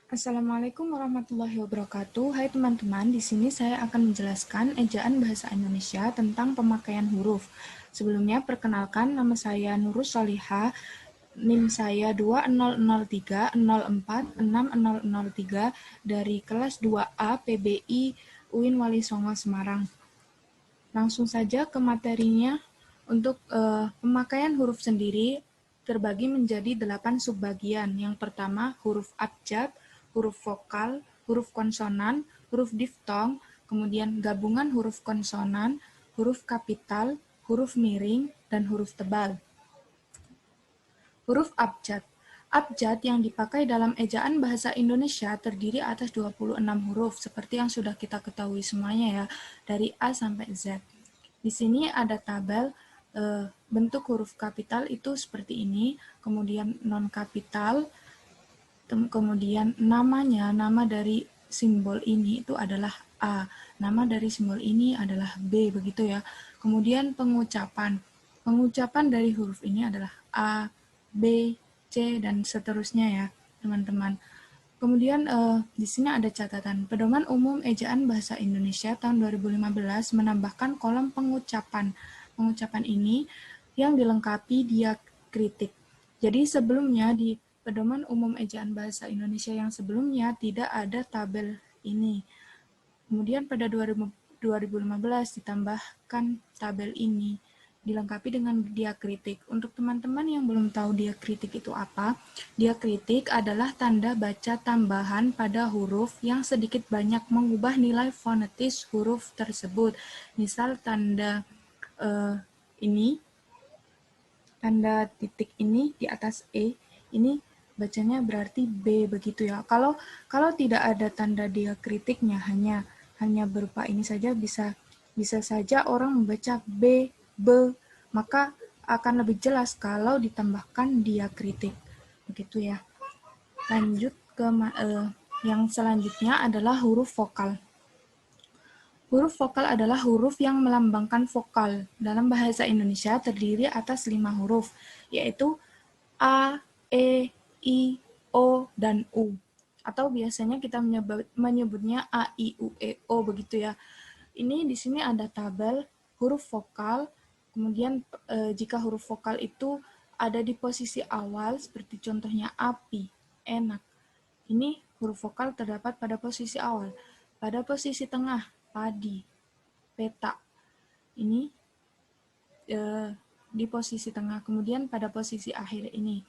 Assalamualaikum warahmatullahi wabarakatuh. Hai teman-teman, di sini saya akan menjelaskan ejaan bahasa Indonesia tentang pemakaian huruf. Sebelumnya, perkenalkan nama saya Nurus Solihah, NIM saya 203040466003 dari kelas 2A PBI UIN Wali Songo Semarang. Langsung saja ke materinya. Untuk pemakaian huruf sendiri terbagi menjadi 8 subbagian. Yang pertama, huruf abjad, huruf vokal, huruf konsonan, huruf diftong, kemudian gabungan huruf konsonan, huruf kapital, huruf miring, dan huruf tebal. Huruf abjad. Abjad yang dipakai dalam ejaan bahasa Indonesia terdiri atas 26 huruf, seperti yang sudah kita ketahui semuanya ya, dari A sampai Z. Di sini ada tabel bentuk huruf kapital itu seperti ini, kemudian non kapital, kemudian nama dari simbol ini itu adalah A, nama dari simbol ini adalah B, begitu ya. Kemudian pengucapan dari huruf ini adalah A, B, C, dan seterusnya ya, teman-teman. Kemudian di sini ada catatan. Pedoman Umum Ejaan Bahasa Indonesia tahun 2015 menambahkan kolom pengucapan. Pengucapan ini yang dilengkapi diakritik. Jadi sebelumnya di Pedoman Umum Ejaan Bahasa Indonesia yang sebelumnya tidak ada tabel ini. Kemudian pada 2015 ditambahkan tabel ini, dilengkapi dengan diakritik. Untuk teman-teman yang belum tahu diakritik itu apa, diakritik adalah tanda baca tambahan pada huruf yang sedikit banyak mengubah nilai fonetis huruf tersebut. Misal tanda ini, tanda titik ini di atas E, ini bacanya berarti B begitu ya. Kalau tidak ada tanda diakritiknya, hanya berupa ini saja, bisa saja orang membaca B, B, maka akan lebih jelas kalau ditambahkan diakritik. Begitu ya. Lanjut ke yang selanjutnya adalah huruf vokal. Huruf vokal adalah huruf yang melambangkan vokal. Dalam bahasa Indonesia terdiri atas 5 huruf, yaitu A, E, I, O, dan U. Atau biasanya kita menyebutnya A, I, U, E, O begitu ya. Ini di sini ada tabel huruf vokal. Kemudian jika huruf vokal itu ada di posisi awal, seperti contohnya api, enak. Ini huruf vokal terdapat pada posisi awal. Pada posisi tengah, padi, peta. Ini di posisi tengah. Kemudian pada posisi akhir ini.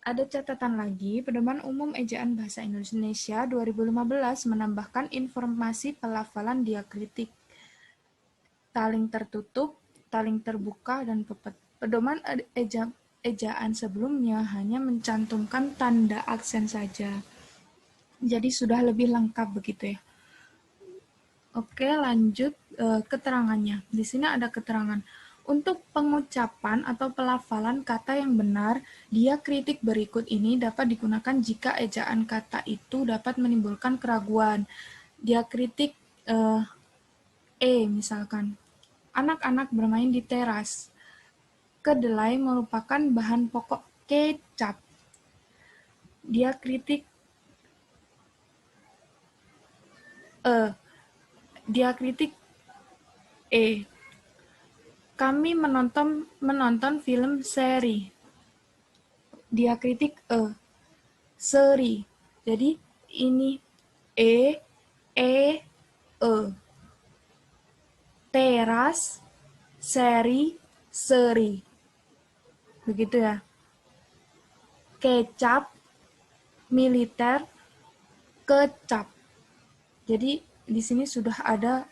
Ada catatan lagi, Pedoman Umum Ejaan Bahasa Indonesia 2015 menambahkan informasi pelafalan diakritik, taling tertutup, taling terbuka, dan pepet. Pedoman ejaan sebelumnya hanya mencantumkan tanda aksen saja. Jadi sudah lebih lengkap begitu ya. Oke, lanjut keterangannya. Di sini ada keterangan. Untuk pengucapan atau pelafalan kata yang benar, diakritik berikut ini dapat digunakan jika ejaan kata itu dapat menimbulkan keraguan. Diakritik misalkan, anak-anak bermain di teras. Kedelai merupakan bahan pokok kecap. Diakritik diakritik kami menonton film seri. Diakritik seri. Jadi ini e e teras, seri, seri. Begitu ya. Kecap, militer, kecap. Jadi di sini sudah ada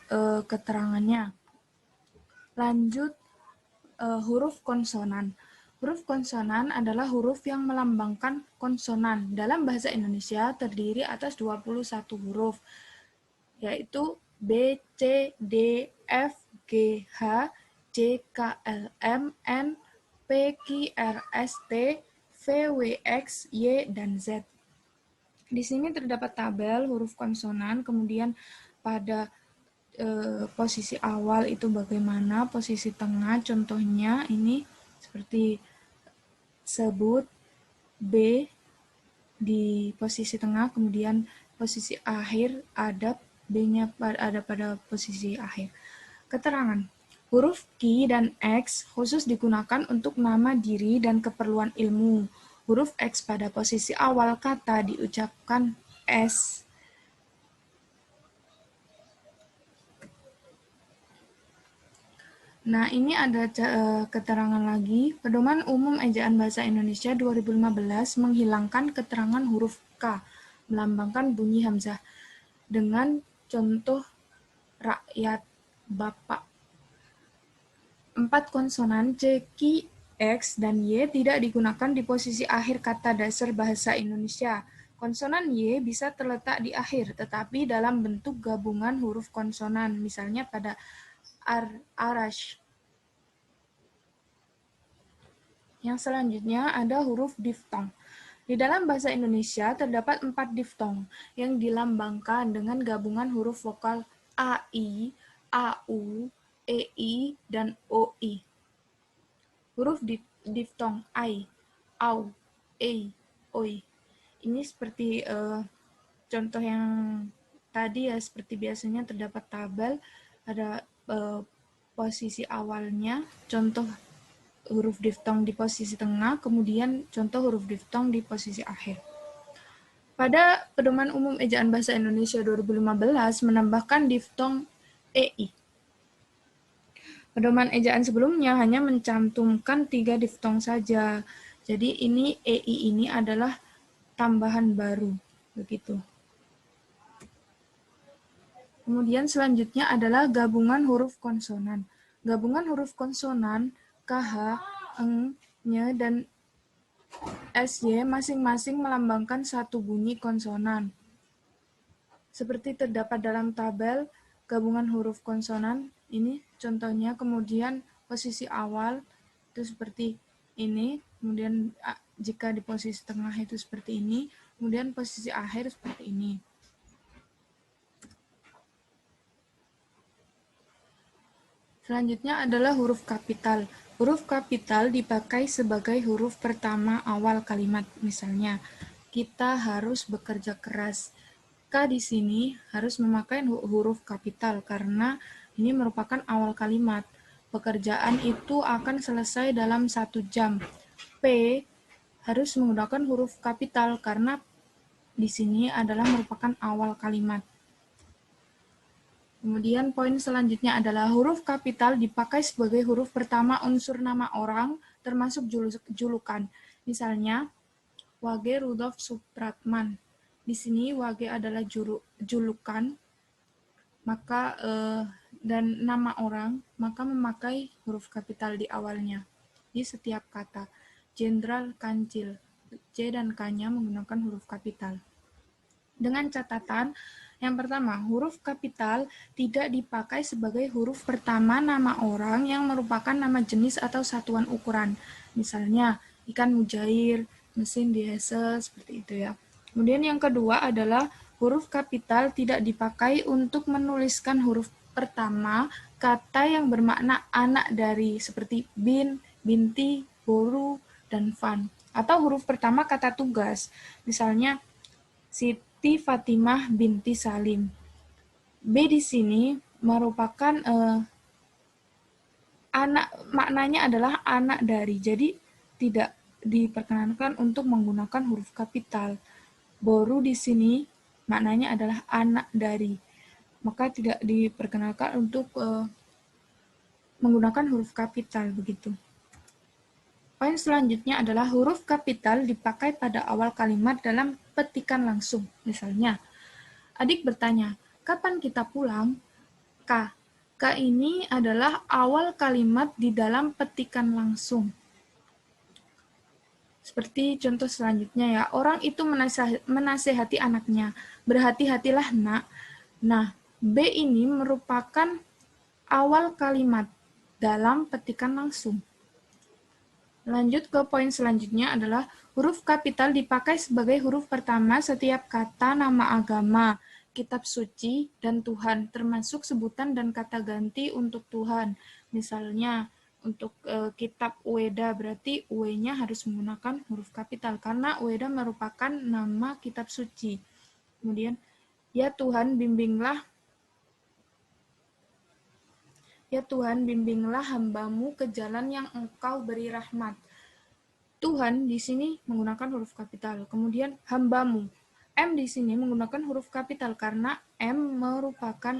keterangannya. Lanjut huruf konsonan. Huruf konsonan adalah huruf yang melambangkan konsonan. Dalam bahasa Indonesia terdiri atas 21 huruf, yaitu B, C, D, F, G, H, J, K, L, M, N, P, Q, R, S, T, V, W, X, Y, dan Z. Di sini terdapat tabel huruf konsonan, kemudian pada posisi awal itu bagaimana, posisi tengah contohnya ini seperti sebut B, di posisi tengah, kemudian posisi akhir ada B-nya ada pada posisi akhir. Keterangan. Huruf Q dan X khusus digunakan untuk nama diri dan keperluan ilmu. Huruf X pada posisi awal kata diucapkan S. Nah, ini ada keterangan lagi. Pedoman Umum Ejaan Bahasa Indonesia 2015 menghilangkan keterangan huruf K, melambangkan bunyi hamzah, dengan contoh rakyat, bapak. 4 konsonan C, Q, X, dan Y tidak digunakan di posisi akhir kata dasar bahasa Indonesia. Konsonan Y bisa terletak di akhir, tetapi dalam bentuk gabungan huruf konsonan, misalnya pada arash. Yang selanjutnya ada huruf diftong. Di dalam bahasa Indonesia terdapat 4 diftong yang dilambangkan dengan gabungan huruf vokal AI, AU, EI, dan OI. Huruf diftong I, AU, EI, OI. Ini seperti contoh yang tadi ya, seperti biasanya terdapat tabel, ada posisi awalnya, contoh huruf diftong di posisi tengah, kemudian contoh huruf diftong di posisi akhir. Pada Pedoman Umum Ejaan Bahasa Indonesia 2015 menambahkan diftong EI. Pedoman ejaan sebelumnya hanya mencantumkan 3 diftong saja. Jadi ini EI ini adalah tambahan baru, begitu. Kemudian selanjutnya adalah gabungan huruf konsonan. Gabungan huruf konsonan KH, eng, nye, dan SY masing-masing melambangkan satu bunyi konsonan. Seperti terdapat dalam tabel gabungan huruf konsonan, ini contohnya, kemudian posisi awal itu seperti ini, kemudian jika di posisi tengah itu seperti ini, kemudian posisi akhir seperti ini. Selanjutnya adalah huruf kapital. Huruf kapital dipakai sebagai huruf pertama awal kalimat. Misalnya, kita harus bekerja keras. K di sini harus memakai huruf kapital karena ini merupakan awal kalimat. Pekerjaan itu akan selesai dalam 1 jam. P harus menggunakan huruf kapital karena di sini adalah merupakan awal kalimat. Kemudian poin selanjutnya adalah huruf kapital dipakai sebagai huruf pertama unsur nama orang, termasuk julukan. Misalnya, Wage Rudolf Supratman. Di sini Wage adalah julukan, maka dan nama orang, maka memakai huruf kapital di awalnya di setiap kata. Jenderal Kancil, J dan K-nya menggunakan huruf kapital. Dengan catatan, yang pertama, huruf kapital tidak dipakai sebagai huruf pertama nama orang yang merupakan nama jenis atau satuan ukuran. Misalnya, ikan mujair, mesin diesel, seperti itu ya. Kemudian yang kedua adalah huruf kapital tidak dipakai untuk menuliskan huruf pertama kata yang bermakna anak dari, seperti bin, binti, boru, dan van. Atau huruf pertama kata tugas, misalnya Siti Fatimah binti Salim. B di sini merupakan anak, maknanya adalah anak dari, jadi tidak diperkenankan untuk menggunakan huruf kapital. Boru di sini maknanya adalah anak dari, maka tidak diperkenalkan untuk menggunakan huruf kapital, begitu. Poin selanjutnya adalah huruf kapital dipakai pada awal kalimat dalam petikan langsung. Misalnya, adik bertanya, kapan kita pulang? K. K ini adalah awal kalimat di dalam petikan langsung. Seperti contoh selanjutnya ya, orang itu menasehati anaknya, berhati-hatilah nak. Nah, B ini merupakan awal kalimat dalam petikan langsung. Lanjut ke poin selanjutnya adalah huruf kapital dipakai sebagai huruf pertama setiap kata nama agama, kitab suci, dan Tuhan, termasuk sebutan dan kata ganti untuk Tuhan. Misalnya, Untuk kitab Ueda berarti U-nya harus menggunakan huruf kapital karena Ueda merupakan nama kitab suci. Kemudian, ya Tuhan bimbinglah hamba-Mu ke jalan yang Engkau beri rahmat. Tuhan di sini menggunakan huruf kapital. Kemudian hamba-Mu. M di sini menggunakan huruf kapital karena M merupakan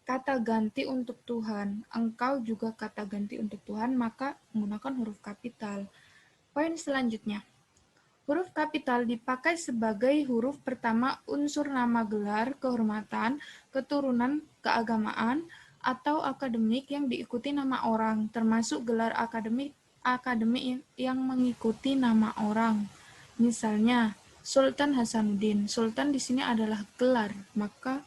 kata ganti untuk Tuhan. Engkau juga kata ganti untuk Tuhan, maka menggunakan huruf kapital. Poin selanjutnya. Huruf kapital dipakai sebagai huruf pertama unsur nama gelar, kehormatan, keturunan, keagamaan, atau akademik yang diikuti nama orang, termasuk gelar akademik yang mengikuti nama orang. Misalnya, Sultan Hasanuddin. Sultan di sini adalah gelar, maka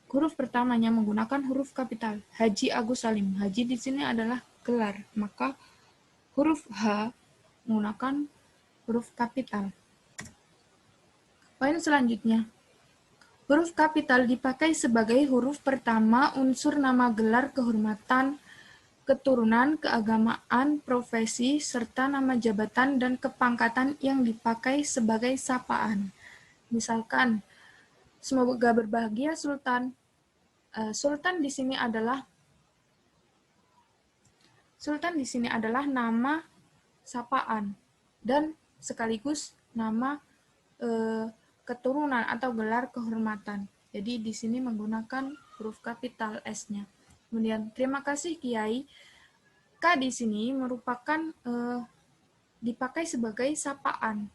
huruf pertamanya menggunakan huruf kapital. Haji Agus Salim. Haji di sini adalah gelar, maka huruf H menggunakan huruf kapital. Poin selanjutnya. Huruf kapital dipakai sebagai huruf pertama unsur nama gelar, kehormatan, keturunan, keagamaan, profesi, serta nama jabatan dan kepangkatan yang dipakai sebagai sapaan. Misalkan, semoga berbahagia Sultan. Sultan di sini adalah nama sapaan dan sekaligus nama keturunan atau gelar kehormatan. Jadi di sini menggunakan huruf kapital S-nya. Kemudian terima kasih Kiai. K di sini merupakan dipakai sebagai sapaan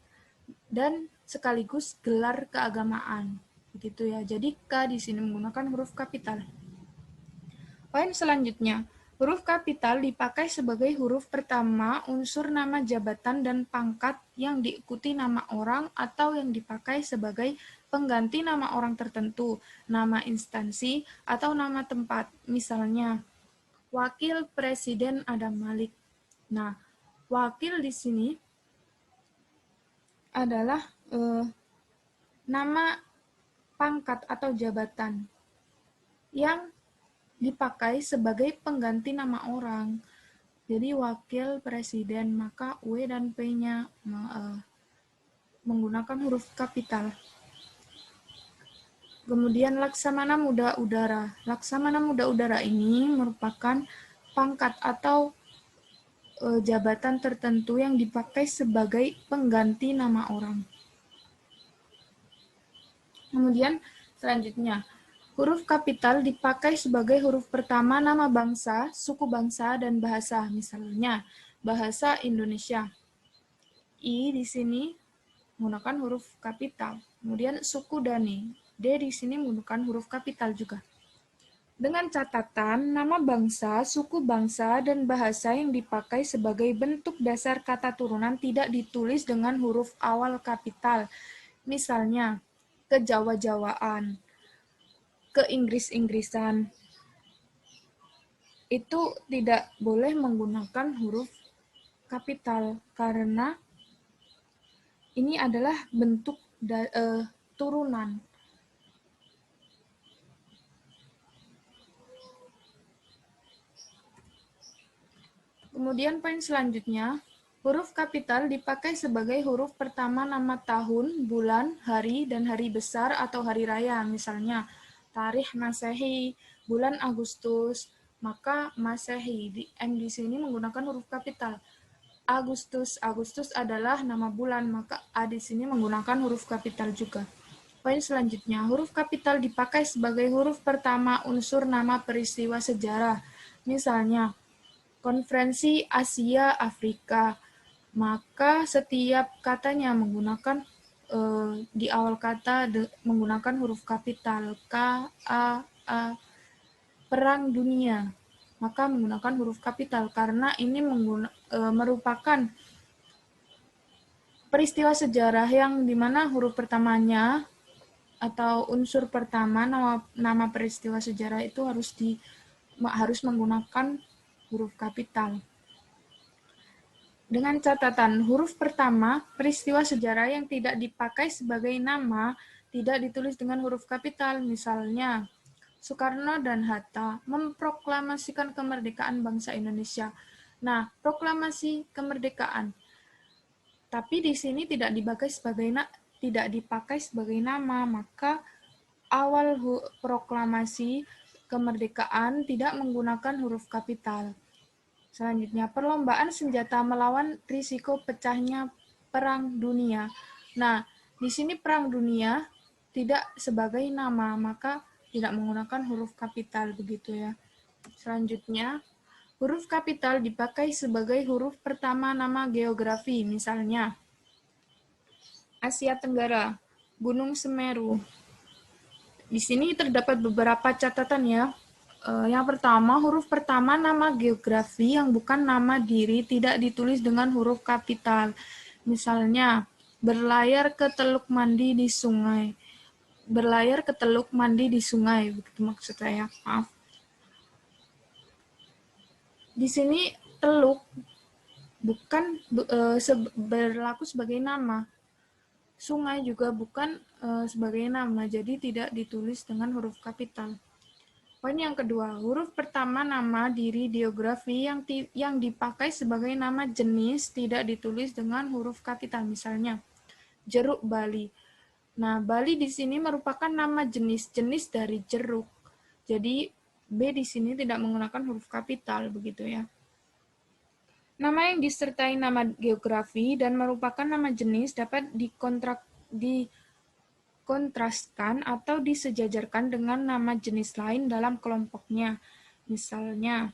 dan sekaligus gelar keagamaan. Begitu ya. Jadi K di sini menggunakan huruf kapital. Poin selanjutnya, huruf kapital dipakai sebagai huruf pertama unsur nama jabatan dan pangkat yang diikuti nama orang atau yang dipakai sebagai pengganti nama orang tertentu, nama instansi, atau nama tempat. Misalnya, Wakil Presiden Adam Malik. Nah, wakil di sini adalah nama pangkat atau jabatan yang dipakai sebagai pengganti nama orang. Jadi wakil presiden, maka W dan P-nya menggunakan huruf kapital. Kemudian Laksamana Muda Udara. Laksamana Muda Udara ini merupakan pangkat atau jabatan tertentu yang dipakai sebagai pengganti nama orang. Kemudian selanjutnya, huruf kapital dipakai sebagai huruf pertama nama bangsa, suku bangsa, dan bahasa. Misalnya, bahasa Indonesia. I di sini menggunakan huruf kapital. Kemudian suku Dani. D di sini menggunakan huruf kapital juga. Dengan catatan, nama bangsa, suku bangsa, dan bahasa yang dipakai sebagai bentuk dasar kata turunan tidak ditulis dengan huruf awal kapital. Misalnya, ke-Jawa-Jawaan, ke-Inggris-Inggrisan. Itu tidak boleh menggunakan huruf kapital karena ini adalah bentuk turunan. Kemudian poin selanjutnya, huruf kapital dipakai sebagai huruf pertama nama tahun, bulan, hari, dan hari besar atau hari raya. Misalnya, Tarikh Masehi, bulan Agustus, maka Masehi, M di sini menggunakan huruf kapital. Agustus adalah nama bulan, maka A di sini menggunakan huruf kapital juga. Poin selanjutnya, huruf kapital dipakai sebagai huruf pertama unsur nama peristiwa sejarah. Misalnya, Konferensi Asia Afrika, maka setiap katanya menggunakan di awal kata menggunakan huruf kapital. K, A, Perang Dunia, maka menggunakan huruf kapital karena ini merupakan peristiwa sejarah yang dimana huruf pertamanya atau unsur pertama nama peristiwa sejarah itu harus menggunakan huruf kapital. Dengan catatan, huruf pertama peristiwa sejarah yang tidak dipakai sebagai nama tidak ditulis dengan huruf kapital. Misalnya, Soekarno dan Hatta memproklamasikan kemerdekaan bangsa Indonesia. Nah, proklamasi kemerdekaan, tapi di sini tidak dipakai sebagai nama, maka awal proklamasi kemerdekaan tidak menggunakan huruf kapital. Selanjutnya, perlombaan senjata melawan risiko pecahnya Perang Dunia. Nah, di sini Perang Dunia tidak sebagai nama, maka tidak menggunakan huruf kapital, begitu ya. Selanjutnya, huruf kapital dipakai sebagai huruf pertama nama geografi, misalnya Asia Tenggara, Gunung Semeru. Di sini terdapat beberapa catatan ya. Yang pertama, huruf pertama nama geografi yang bukan nama diri tidak ditulis dengan huruf kapital. Misalnya, berlayar ke Teluk Mandi di sungai. Berlayar ke Teluk Mandi di sungai, begitu maksud saya. Maaf. Di sini teluk bukan berlaku sebagai nama. Sungai juga bukan sebagai nama, jadi tidak ditulis dengan huruf kapital. Poin yang kedua, huruf pertama nama diri geografi yang dipakai sebagai nama jenis tidak ditulis dengan huruf kapital. Misalnya, jeruk Bali. Nah, Bali di sini merupakan nama jenis dari jeruk. Jadi, B di sini tidak menggunakan huruf kapital, begitu ya. Nama yang disertai nama geografi dan merupakan nama jenis dapat dikontraskan atau disejajarkan dengan nama jenis lain dalam kelompoknya. Misalnya,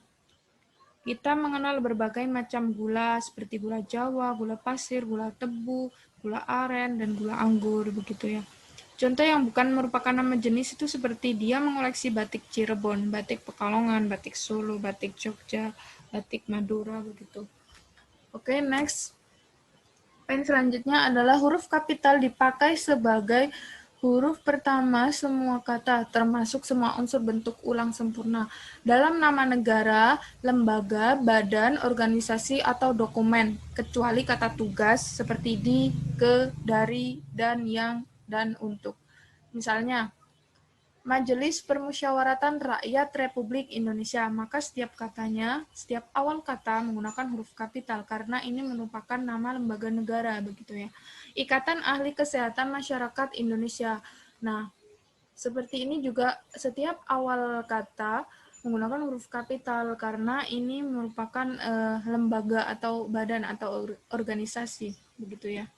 kita mengenal berbagai macam gula seperti gula Jawa, gula pasir, gula tebu, gula aren, dan gula anggur, begitu ya. Contoh yang bukan merupakan nama jenis itu seperti dia mengoleksi batik Cirebon, batik Pekalongan, batik Solo, batik Jogja, batik Madura, begitu. Oke, next. Poin selanjutnya adalah huruf kapital dipakai sebagai huruf pertama semua kata, termasuk semua unsur bentuk ulang sempurna, dalam nama negara, lembaga, badan, organisasi, atau dokumen, kecuali kata tugas seperti di, ke, dari, dan, yang, dan untuk. Misalnya, Majelis Permusyawaratan Rakyat Republik Indonesia, maka setiap awal kata menggunakan huruf kapital karena ini merupakan nama lembaga negara, begitu ya. Ikatan Ahli Kesehatan Masyarakat Indonesia. Nah, seperti ini juga setiap awal kata menggunakan huruf kapital karena ini merupakan lembaga atau badan atau organisasi, begitu ya.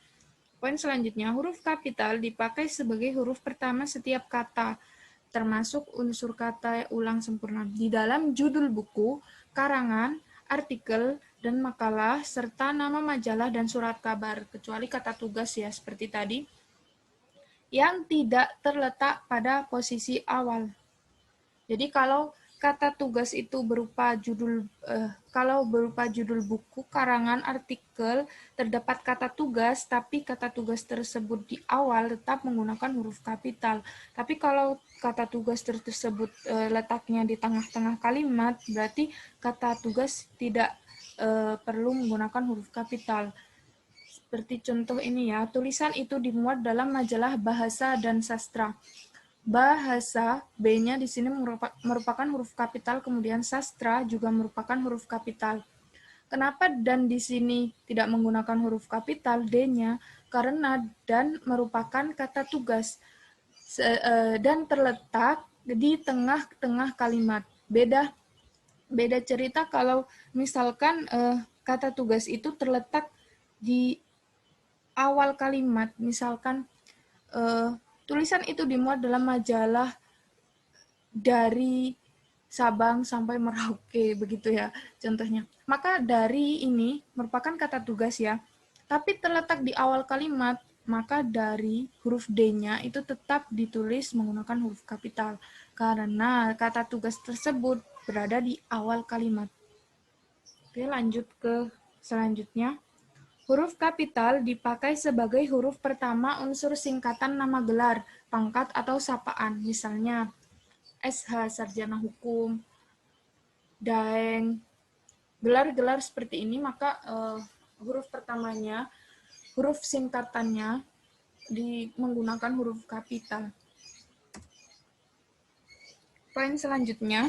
Poin selanjutnya, huruf kapital dipakai sebagai huruf pertama setiap kata, termasuk unsur kata ulang sempurna, di dalam judul buku, karangan, artikel, dan makalah, serta nama majalah dan surat kabar, kecuali kata tugas ya, seperti tadi, yang tidak terletak pada posisi awal. Jadi kalau kata tugas itu berupa judul buku, karangan, artikel, terdapat kata tugas, tapi kata tugas tersebut di awal tetap menggunakan huruf kapital. Tapi kalau kata tugas tersebut letaknya di tengah-tengah kalimat, berarti kata tugas tidak perlu menggunakan huruf kapital. Seperti contoh ini ya, tulisan itu dimuat dalam majalah Bahasa dan Sastra. Bahasa, B-nya di sini merupakan huruf kapital, kemudian sastra juga merupakan huruf kapital. Kenapa dan di sini tidak menggunakan huruf kapital, D-nya? Karena dan merupakan kata tugas dan terletak di tengah-tengah kalimat. Beda cerita kalau misalkan kata tugas itu terletak di awal kalimat, misalkan tulisan itu dimuat dalam majalah dari Sabang sampai Merauke, begitu ya contohnya. Maka dari ini merupakan kata tugas ya, tapi terletak di awal kalimat, maka dari huruf D-nya itu tetap ditulis menggunakan huruf kapital, karena kata tugas tersebut berada di awal kalimat. Oke, lanjut ke selanjutnya. Huruf kapital dipakai sebagai huruf pertama unsur singkatan nama gelar, pangkat, atau sapaan. Misalnya, SH, Sarjana Hukum, Daeng. Gelar-gelar seperti ini, maka huruf pertamanya, huruf singkatannya menggunakan huruf kapital. Poin selanjutnya,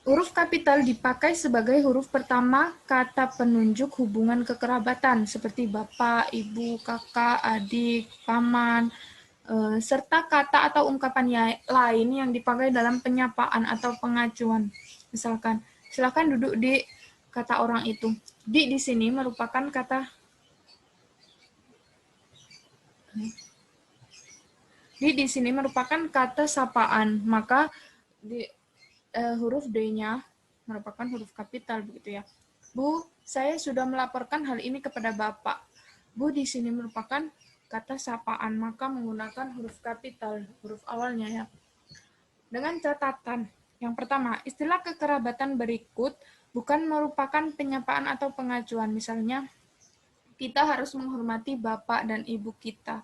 huruf kapital dipakai sebagai huruf pertama kata penunjuk hubungan kekerabatan seperti bapak, ibu, kakak, adik, paman, serta kata atau ungkapan lain yang dipakai dalam penyapaan atau pengacuan. Misalkan, silakan duduk di, kata orang itu. Di sini merupakan kata di sini merupakan kata sapaan, maka huruf D-nya merupakan huruf kapital begitu ya. Bu, saya sudah melaporkan hal ini kepada Bapak. Bu di sini merupakan kata sapaan, maka menggunakan huruf kapital, huruf awalnya ya. Dengan catatan, yang pertama, istilah kekerabatan berikut bukan merupakan penyapaan atau pengacuan. Misalnya, kita harus menghormati bapak dan ibu kita.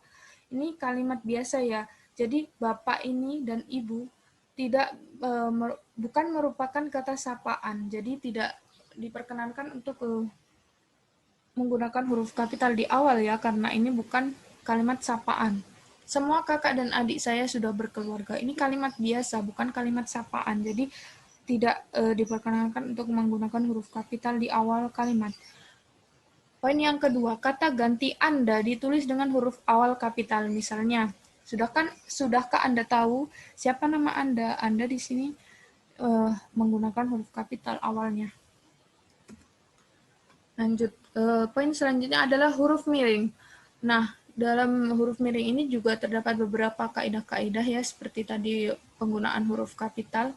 Ini kalimat biasa ya. Jadi bapak ini dan ibu tidak bukan merupakan kata sapaan. Jadi tidak diperkenankan untuk menggunakan huruf kapital di awal ya, karena ini bukan kalimat sapaan. Semua kakak dan adik saya sudah berkeluarga. Ini kalimat biasa, bukan kalimat sapaan. Jadi tidak diperkenankan untuk menggunakan huruf kapital di awal kalimat. Poin yang kedua, kata ganti Anda ditulis dengan huruf awal kapital. Misalnya, sudahkah Anda tahu siapa nama Anda? Anda di sini menggunakan huruf kapital awalnya. Lanjut, poin selanjutnya adalah huruf miring. Nah, dalam huruf miring ini juga terdapat beberapa kaidah-kaidah ya, seperti tadi penggunaan huruf kapital.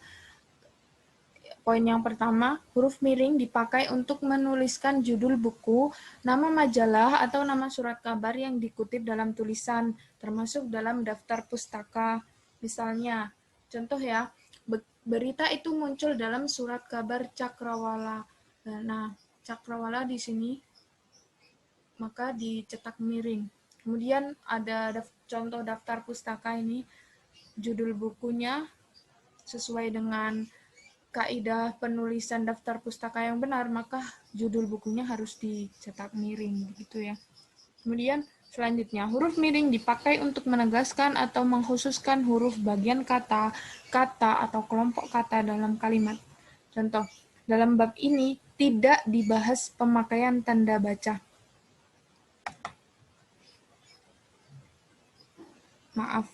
Poin yang pertama, huruf miring dipakai untuk menuliskan judul buku, nama majalah, atau nama surat kabar yang dikutip dalam tulisan, termasuk dalam daftar pustaka. Misalnya, contoh ya, berita itu muncul dalam surat kabar Cakrawala. Nah, Cakrawala di sini maka dicetak miring. Kemudian ada contoh daftar pustaka ini, judul bukunya sesuai dengan kaidah penulisan daftar pustaka yang benar, maka judul bukunya harus dicetak miring gitu ya. Kemudian selanjutnya, huruf miring dipakai untuk menegaskan atau mengkhususkan huruf bagian kata, atau kelompok kata dalam kalimat. Contoh, dalam bab ini tidak dibahas pemakaian tanda baca. Maaf,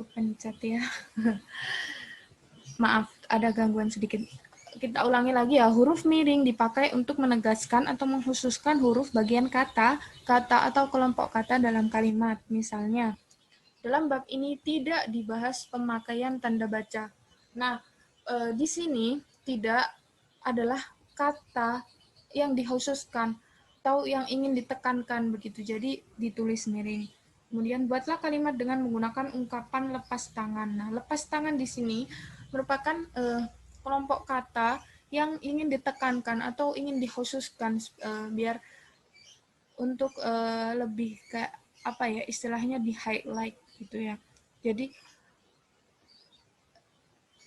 kepencet ya. Maaf, ada gangguan sedikit. Kita ulangi lagi ya, huruf miring dipakai untuk menegaskan atau mengkhususkan huruf bagian kata, atau kelompok kata dalam kalimat. Misalnya, dalam bab ini tidak dibahas pemakaian tanda baca. Nah, di sini tidak adalah kata yang dikhususkan atau yang ingin ditekankan begitu, jadi ditulis miring. Kemudian buatlah kalimat dengan menggunakan ungkapan lepas tangan. Nah, lepas tangan di sini merupakan kelompok kata yang ingin ditekankan atau ingin dikhususkan biar untuk lebih kayak apa ya, istilahnya di highlight gitu ya. Jadi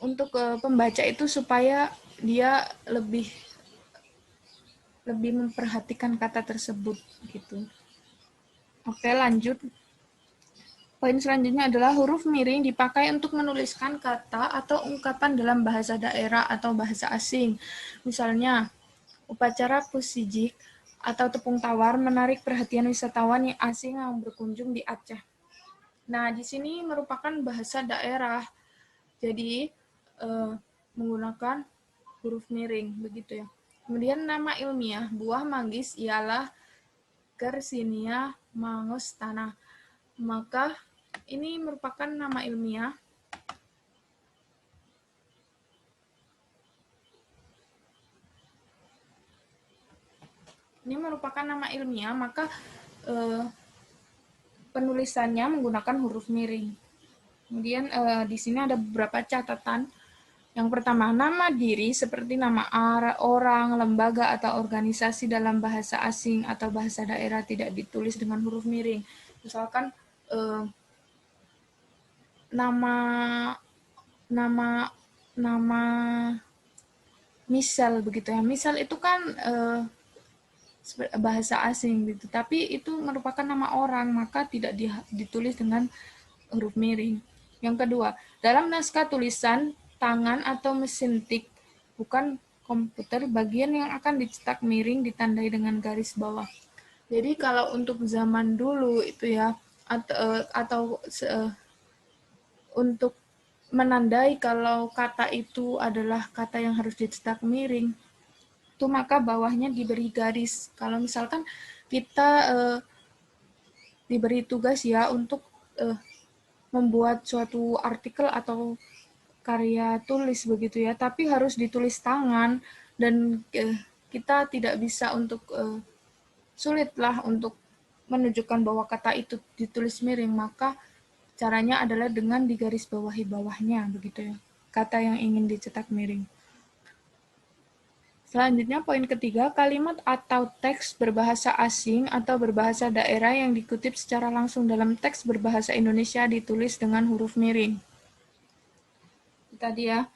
untuk pembaca itu supaya dia lebih memperhatikan kata tersebut gitu. Oke, lanjut. Poin selanjutnya adalah huruf miring dipakai untuk menuliskan kata atau ungkapan dalam bahasa daerah atau bahasa asing. Misalnya, upacara pusijik atau tepung tawar menarik perhatian wisatawan yang asing yang berkunjung di Aceh. Nah, di sini merupakan bahasa daerah, jadi menggunakan huruf miring, begitu ya. Kemudian nama ilmiah buah manggis ialah Garcinia mangostana. Maka ini merupakan nama ilmiah. Ini merupakan nama ilmiah, maka penulisannya menggunakan huruf miring. Kemudian di sini ada beberapa catatan. Yang pertama, nama diri seperti nama orang, lembaga, atau organisasi dalam bahasa asing atau bahasa daerah tidak ditulis dengan huruf miring. Misalkan nama misal begitu ya. Misal itu kan bahasa asing gitu, tapi itu merupakan nama orang, maka tidak ditulis dengan huruf miring. Yang kedua, dalam naskah tulisan tangan atau mesin tik, bukan komputer, bagian yang akan dicetak miring ditandai dengan garis bawah. Jadi kalau untuk zaman dulu itu ya, atau untuk menandai kalau kata itu adalah kata yang harus dicetak miring, itu maka bawahnya diberi garis. Kalau misalkan kita diberi tugas ya untuk membuat suatu artikel atau karya tulis begitu ya, tapi harus ditulis tangan dan kita tidak bisa untuk sulitlah untuk menunjukkan bahwa kata itu ditulis miring, maka caranya adalah dengan digaris bawahi bawahnya begitu ya, kata yang ingin dicetak miring. Selanjutnya poin ketiga, kalimat atau teks berbahasa asing atau berbahasa daerah yang dikutip secara langsung dalam teks berbahasa Indonesia ditulis dengan huruf miring. Tadi ya.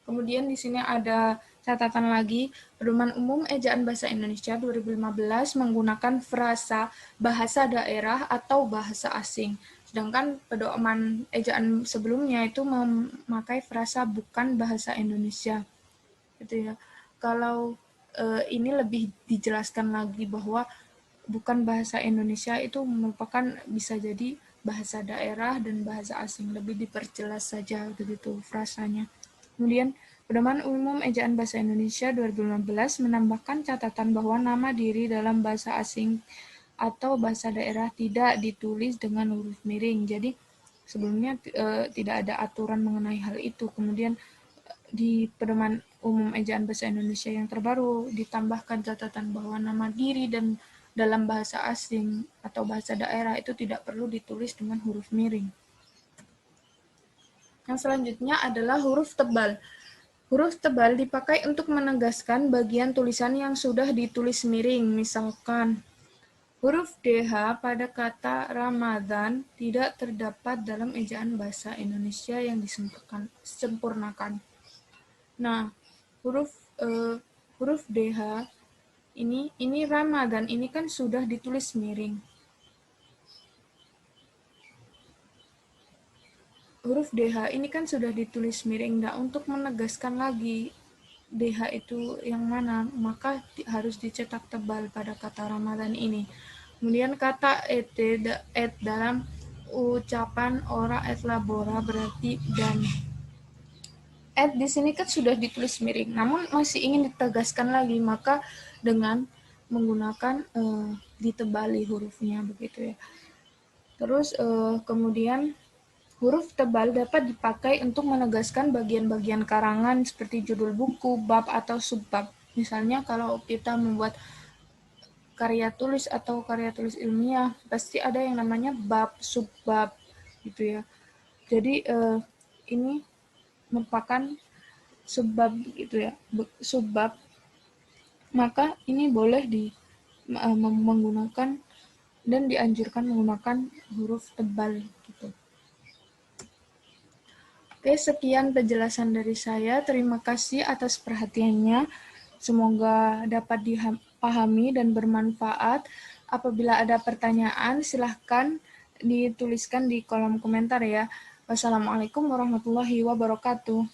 Kemudian di sini ada catatan lagi, Pedoman Umum Ejaan Bahasa Indonesia 2015 menggunakan frasa bahasa daerah atau bahasa asing. Sedangkan pedoman ejaan sebelumnya itu memakai frasa bukan bahasa Indonesia. Gitu ya. Kalau ini lebih dijelaskan lagi bahwa bukan bahasa Indonesia itu merupakan bisa jadi bahasa daerah dan bahasa asing, lebih diperjelas saja begitu frasanya. Kemudian Pedoman Umum Ejaan Bahasa Indonesia 2015 menambahkan catatan bahwa nama diri dalam bahasa asing atau bahasa daerah tidak ditulis dengan huruf miring. Jadi sebelumnya tidak ada aturan mengenai hal itu. Kemudian di Pedoman Umum Ejaan Bahasa Indonesia yang terbaru ditambahkan catatan bahwa nama diri dan dalam bahasa asing atau bahasa daerah itu tidak perlu ditulis dengan huruf miring. Yang selanjutnya adalah huruf tebal. Huruf tebal dipakai untuk menegaskan bagian tulisan yang sudah ditulis miring. Misalkan, huruf DH pada kata Ramadan tidak terdapat dalam ejaan bahasa Indonesia yang disempurnakan. Nah, huruf DH ini Ramadan ini kan sudah ditulis miring. Huruf DH ini kan sudah ditulis miring. Nah, untuk menegaskan lagi DH itu yang mana, maka harus dicetak tebal pada kata Ramadan ini. Kemudian kata et dalam ucapan ora et labora berarti dan. Et di sini kan sudah ditulis miring, namun masih ingin ditegaskan lagi, maka dengan menggunakan ditebali hurufnya begitu ya. Terus kemudian huruf tebal dapat dipakai untuk menegaskan bagian-bagian karangan seperti judul buku, bab, atau subbab. Misalnya kalau kita membuat karya tulis atau karya tulis ilmiah, pasti ada yang namanya bab, subbab, gitu ya. Jadi ini merupakan subbab gitu ya, subbab. Maka ini boleh menggunakan dan dianjurkan menggunakan huruf tebal gitu. Oke, sekian penjelasan dari saya. Terima kasih atas perhatiannya. Semoga dapat dipahami dan bermanfaat. Apabila ada pertanyaan, silahkan dituliskan di kolom komentar ya. Wassalamualaikum warahmatullahi wabarakatuh.